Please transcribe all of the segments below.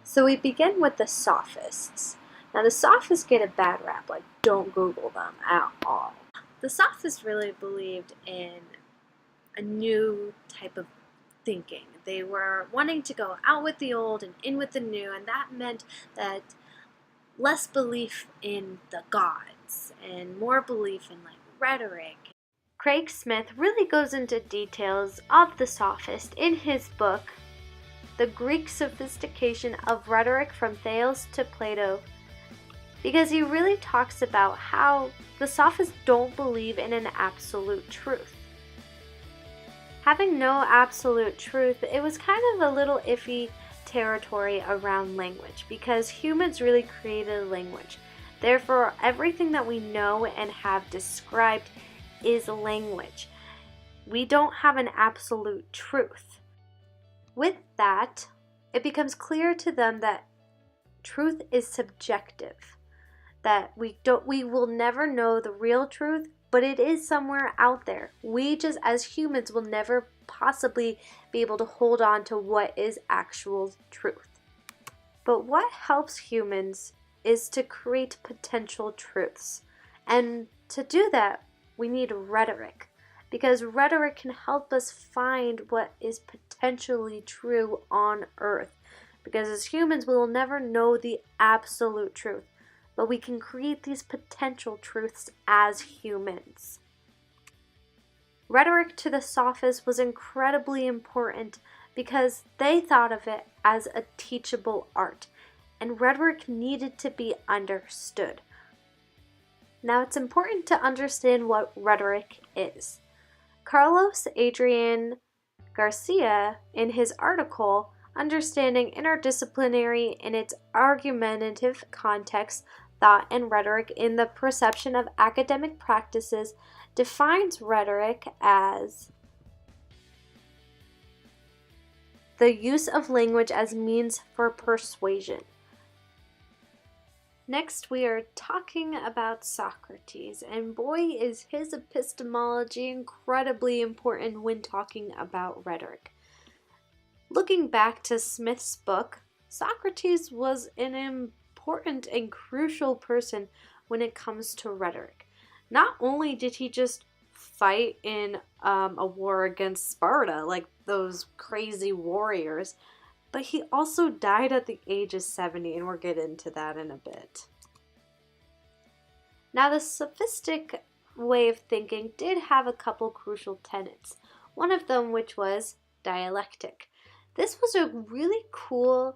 So we begin with the Sophists. Now the Sophists get a bad rap, like don't Google them at all. The Sophists really believed in a new type of thinking. They were wanting to go out with the old and in with the new, and that meant that less belief in the gods and more belief in like rhetoric. Craig Smith really goes into details of the Sophist in his book, The Greek Sophistication of Rhetoric from Thales to Plato, because he really talks about how the Sophists don't believe in an absolute truth. Having no absolute truth, it was kind of a little iffy territory around language, because humans really created language. Therefore, everything that we know and have described is language. We don't have an absolute truth. With that, it becomes clear to them that truth is subjective, that we will never know the real truth, but it is somewhere out there. We just as humans will never possibly be able to hold on to what is actual truth. But what helps humans is to create potential truths. And to do that, we need rhetoric, because rhetoric can help us find what is potentially true on Earth. Because as humans, we will never know the absolute truth, but we can create these potential truths as humans. Rhetoric to the Sophists was incredibly important because they thought of it as a teachable art, and rhetoric needed to be understood. Now, it's important to understand what rhetoric is. Carlos Adrian Garcia, in his article, Understanding Interdisciplinary in its Argumentative Context, Thought and Rhetoric in the Perception of Academic Practices, defines rhetoric as the use of language as means for persuasion. Next, we are talking about Socrates, and boy, is his epistemology incredibly important when talking about rhetoric. Looking back to Smith's book, Socrates was an important and crucial person when it comes to rhetoric. Not only did he just fight in a war against Sparta, like those crazy warriors, but he also died at the age of 70, and we'll get into that in a bit. Now, the sophistic way of thinking did have a couple crucial tenets, one of them which was dialectic. This was a really cool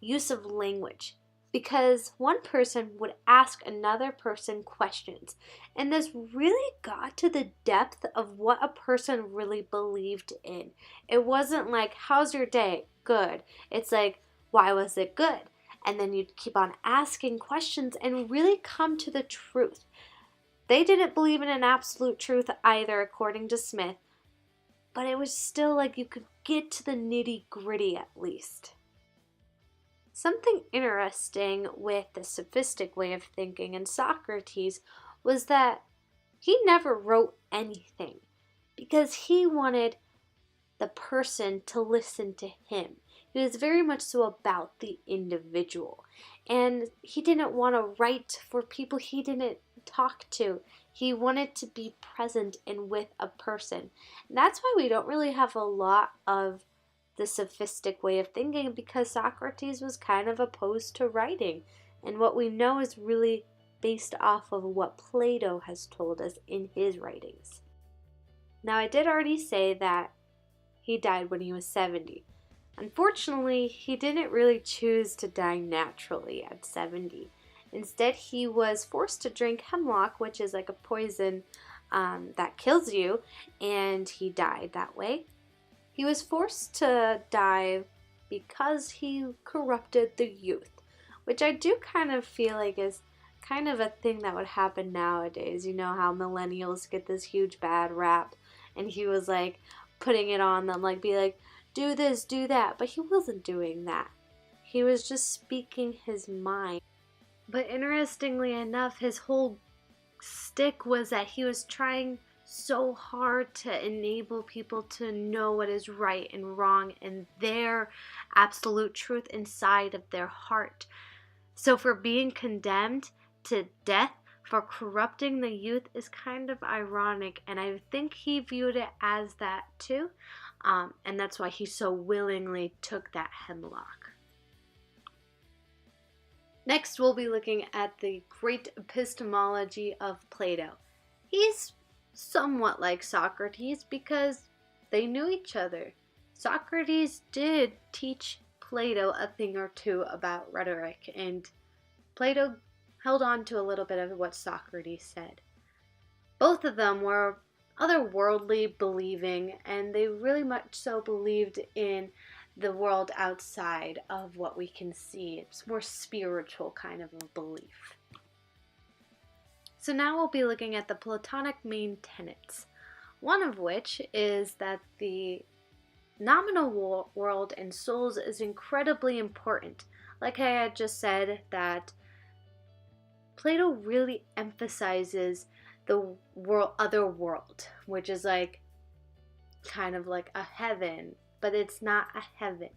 use of language, because one person would ask another person questions, and this really got to the depth of what a person really believed in. It wasn't like, how's your day? Good. It's like, why was it good? And then you'd keep on asking questions and really come to the truth. They didn't believe in an absolute truth either, according to Smith, but it was still like you could get to the nitty-gritty at least. Something interesting with the sophistic way of thinking in Socrates was that he never wrote anything, because he wanted the person to listen to him. He was very much so about the individual, and he didn't want to write for people he didn't talk to. He wanted to be present and with a person. And that's why we don't really have a lot of the sophistic way of thinking, because Socrates was kind of opposed to writing, and what we know is really based off of what Plato has told us in his writings. Now, I did already say that he died when he was 70. Unfortunately, he didn't really choose to die naturally at 70. Instead, he was forced to drink hemlock, which is like a poison that kills you, and he died that way. He was forced to die because he corrupted the youth, which I do kind of feel like is kind of a thing that would happen nowadays. You know how millennials get this huge bad rap, and he was like putting it on them, like be like, do this, do that, but he wasn't doing that. He was just speaking his mind. But interestingly enough, his whole stick was that he was trying so hard to enable people to know what is right and wrong and their absolute truth inside of their heart. So for being condemned to death for corrupting the youth is kind of ironic, and I think he viewed it as that too, and that's why he so willingly took that hemlock. Next, we'll be looking at the great epistemology of Plato. He's somewhat like Socrates because they knew each other. Socrates did teach Plato a thing or two about rhetoric, and Plato held on to a little bit of what Socrates said. Both of them were otherworldly believing, and they really much so believed in the world outside of what we can see. It's more spiritual kind of a belief. So now we'll be looking at the Platonic main tenets, one of which is that the nominal world and souls is incredibly important. Like I had just said, that Plato really emphasizes the other world, which is like kind of like a heaven, but it's not a heaven.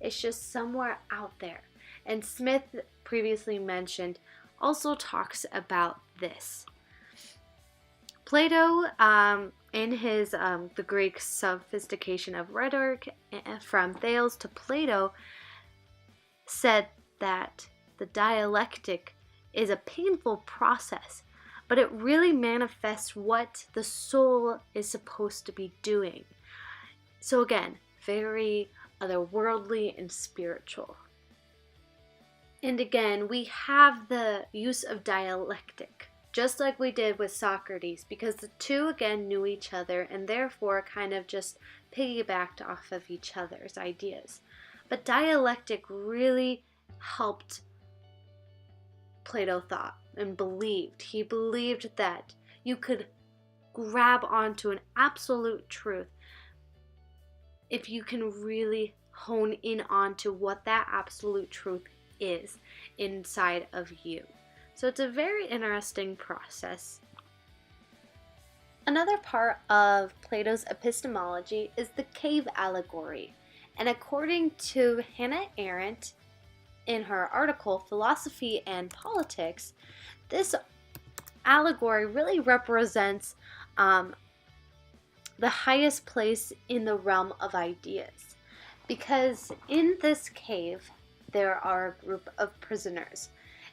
It's just somewhere out there. And Smith, previously mentioned, also talks about this. Plato, in his the Greek sophistication of rhetoric, from Thales to Plato, said that the dialectic is a painful process, but it really manifests what the soul is supposed to be doing. So again, very otherworldly and spiritual. And again, we have the use of dialectic, just like we did with Socrates, because the two again knew each other and therefore kind of just piggybacked off of each other's ideas. But dialectic really helped Plato thought and believed. He believed that you could grab onto an absolute truth if you can really hone in onto what that absolute truth is inside of you. So it's a very interesting process. Another part of Plato's epistemology is the cave allegory. And according to Hannah Arendt, in her article, Philosophy and Politics, this allegory really represents the highest place in the realm of ideas. Because in this cave, there are a group of prisoners,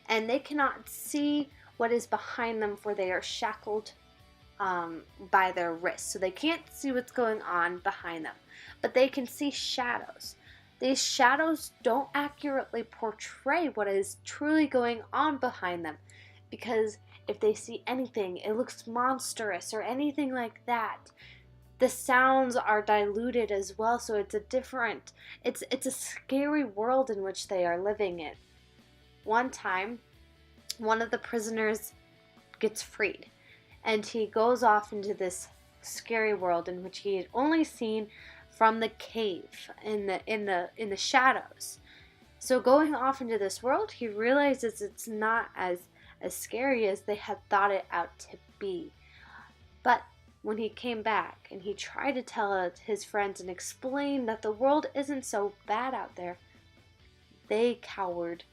and they cannot see what is behind them, for they are shackled by their wrists. So they can't see what's going on behind them, but they can see shadows. These shadows don't accurately portray what is truly going on behind them, because if they see anything, it looks monstrous or anything like that. The sounds are diluted as well, so it's a scary world in which they are living in. One time, one of the prisoners gets freed, and he goes off into this scary world in which he had only seen from the cave in the shadows. So going off into this world, he realizes it's not as scary as they had thought it out to be. But when he came back and he tried to tell his friends and explain that the world isn't so bad out there, they cowered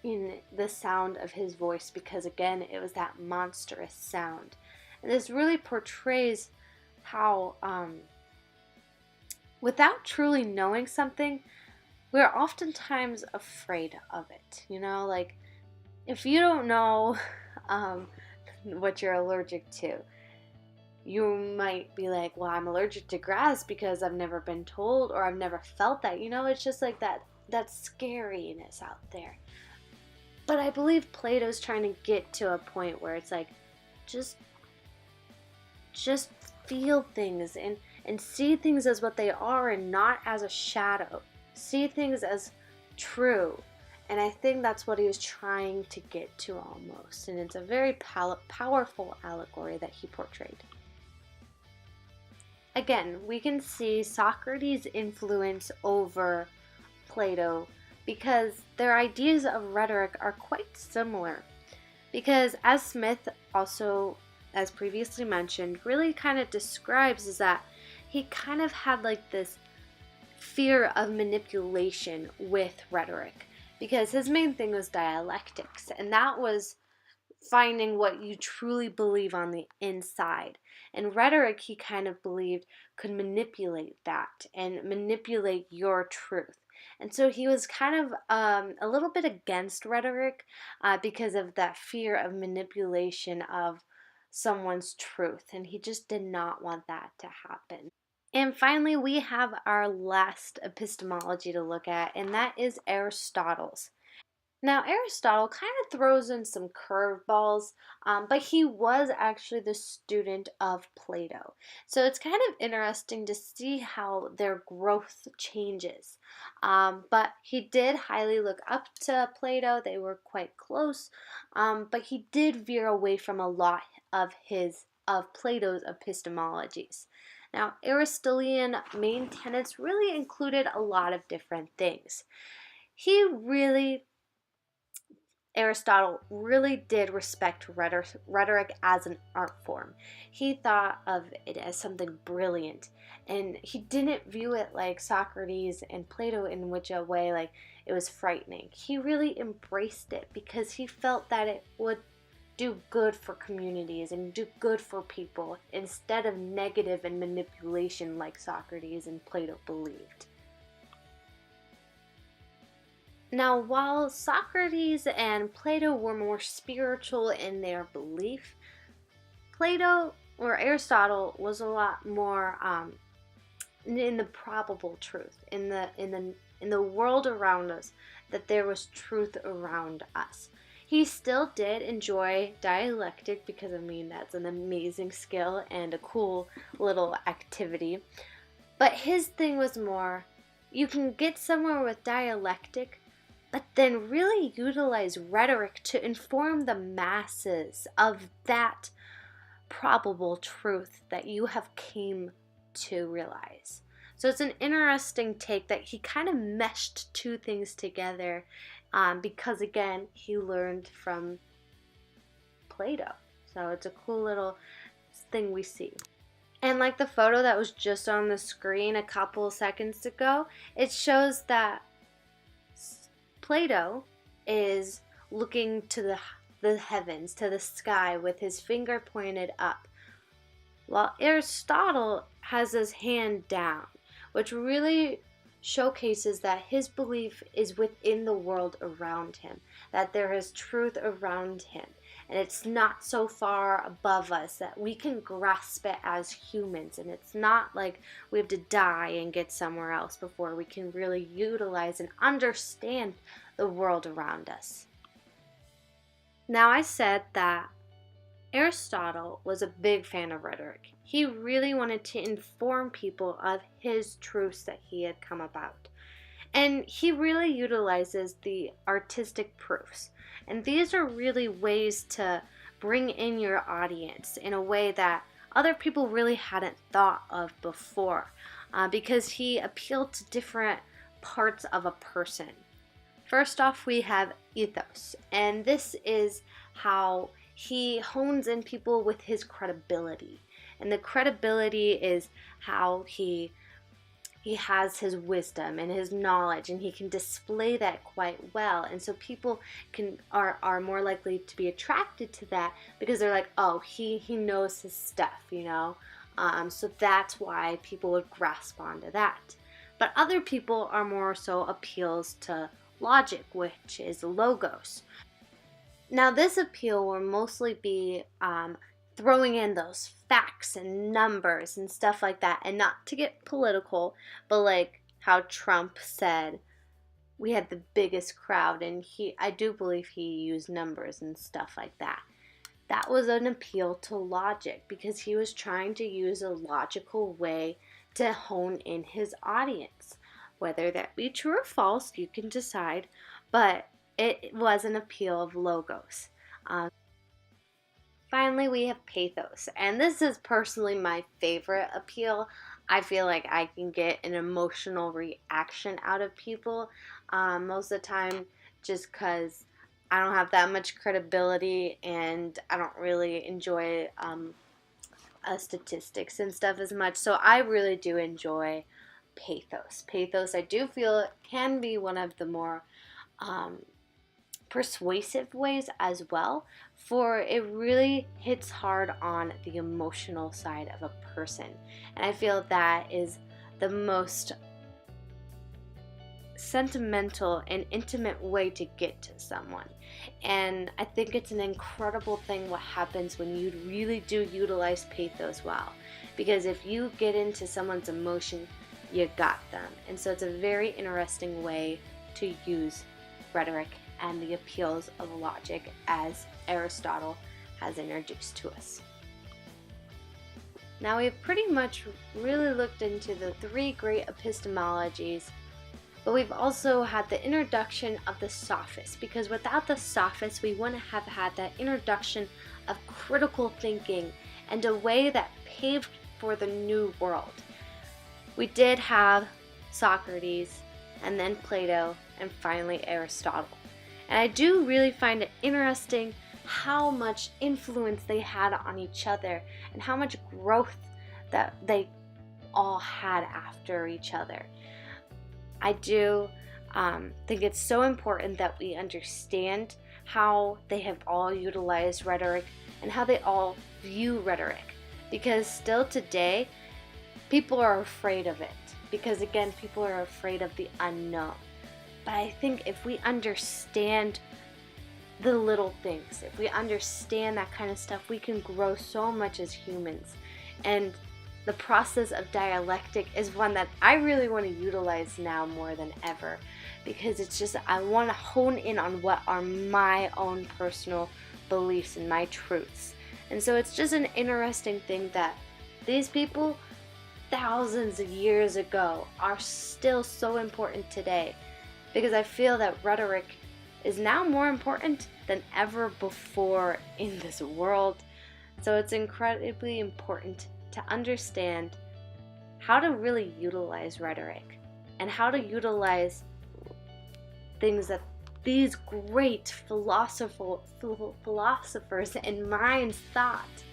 in the sound of his voice, because again, it was that monstrous sound. And this really portrays how without truly knowing something, we're oftentimes afraid of it. You know, like if you don't know what you're allergic to, you might be like, well, I'm allergic to grass because I've never been told, or I've never felt that. You know, it's just like that scariness out there. But I believe Plato's trying to get to a point where it's like, just feel things and see things as what they are and not as a shadow. See things as true. And I think that's what he was trying to get to almost. And it's a very powerful allegory that he portrayed. Again, we can see Socrates' influence over Plato because their ideas of rhetoric are quite similar. Because as Smith also as previously mentioned, really kind of describes is that he kind of had like this fear of manipulation with rhetoric, because his main thing was dialectics, and that was finding what you truly believe on the inside. And rhetoric, he kind of believed, could manipulate that and manipulate your truth. And so he was kind of a little bit against rhetoric because of that fear of manipulation of someone's truth. And he just did not want that to happen. And finally, we have our last epistemology to look at, and that is Aristotle's. Now, Aristotle kind of throws in some curveballs, but he was actually the student of Plato. So it's kind of interesting to see how their growth changes. But he did highly look up to Plato, they were quite close, but he did veer away from a lot of Plato's epistemologies. Now, Aristotelian main tenets really included a lot of different things. Aristotle really did respect rhetoric as an art form. He thought of it as something brilliant, and he didn't view it like Socrates and Plato, in which a way like it was frightening. He really embraced it because he felt that it would do good for communities and do good for people instead of negative and manipulation like Socrates and Plato believed. Now, while Socrates and Plato were more spiritual in their belief, Plato or Aristotle was a lot more in the probable truth, in the world around us, that there was truth around us. He still did enjoy dialectic because, I mean, that's an amazing skill and a cool little activity. But his thing was more, you can get somewhere with dialectic, but then really utilize rhetoric to inform the masses of that probable truth that you have came to realize. So it's an interesting take that he kind of meshed two things together because, again, he learned from Plato. So it's a cool little thing we see. And like the photo that was just on the screen a couple seconds ago, it shows that Plato is looking to the heavens, to the sky, with his finger pointed up, while Aristotle has his hand down, which really showcases that his belief is within the world around him, that there is truth around him, and it's not so far above us that we can grasp it as humans, and it's not like we have to die and get somewhere else before we can really utilize and understand the world around us. Now, I said that Aristotle was a big fan of rhetoric. He really wanted to inform people of his truths that he had come about. And he really utilizes the artistic proofs. And these are really ways to bring in your audience in a way that other people really hadn't thought of before, because he appealed to different parts of a person. First off, we have ethos, and this is how he hones in people with his credibility. And the credibility is how he has his wisdom and his knowledge, and he can display that quite well. And so people are more likely to be attracted to that because they're like, oh, he knows his stuff, you know. So that's why people would grasp onto that. But other people are more so appeals to logic, which is logos. Now, this appeal will mostly be throwing in those facts and numbers and stuff like that, and not to get political, but like how Trump said we had the biggest crowd, and I do believe he used numbers and stuff like that. That was an appeal to logic because he was trying to use a logical way to hone in his audience. Whether that be true or false, you can decide, but it was an appeal of logos. Finally, we have pathos, and this is personally my favorite appeal. I feel like I can get an emotional reaction out of people most of the time, just because I don't have that much credibility, and I don't really enjoy statistics and stuff as much. So I really do enjoy pathos. Pathos, I do feel, can be one of the more persuasive ways as well, for it really hits hard on the emotional side of a person. And I feel that is the most sentimental and intimate way to get to someone. And I think it's an incredible thing what happens when you really do utilize pathos well, because if you get into someone's emotion, you got them. And so it's a very interesting way to use rhetoric and the appeals of logic as Aristotle has introduced to us. Now we've pretty much really looked into the three great epistemologies, but we've also had the introduction of the Sophists, because without the Sophists we wouldn't have had that introduction of critical thinking and a way that paved for the new world. We did have Socrates, and then Plato, and finally Aristotle. And I do really find it interesting how much influence they had on each other and how much growth that they all had after each other. I do think it's so important that we understand how they have all utilized rhetoric and how they all view rhetoric, because still today people are afraid of it, because again, people are afraid of the unknown. But I think if we understand the little things, if we understand that kind of stuff, we can grow so much as humans. And the process of dialectic is one that I really want to utilize now more than ever, because it's just, I want to hone in on what are my own personal beliefs and my truths. And so it's just an interesting thing that these people thousands of years ago are still so important today, because I feel that rhetoric is now more important than ever before in this world. So it's incredibly important to understand how to really utilize rhetoric and how to utilize things that these great philosophers and minds thought,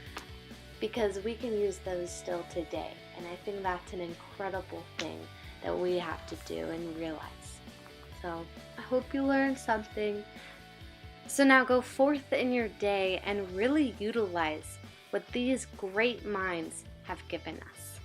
because we can use those still today. And I think that's an incredible thing that we have to do and realize. So I hope you learned something. So now go forth in your day and really utilize what these great minds have given us.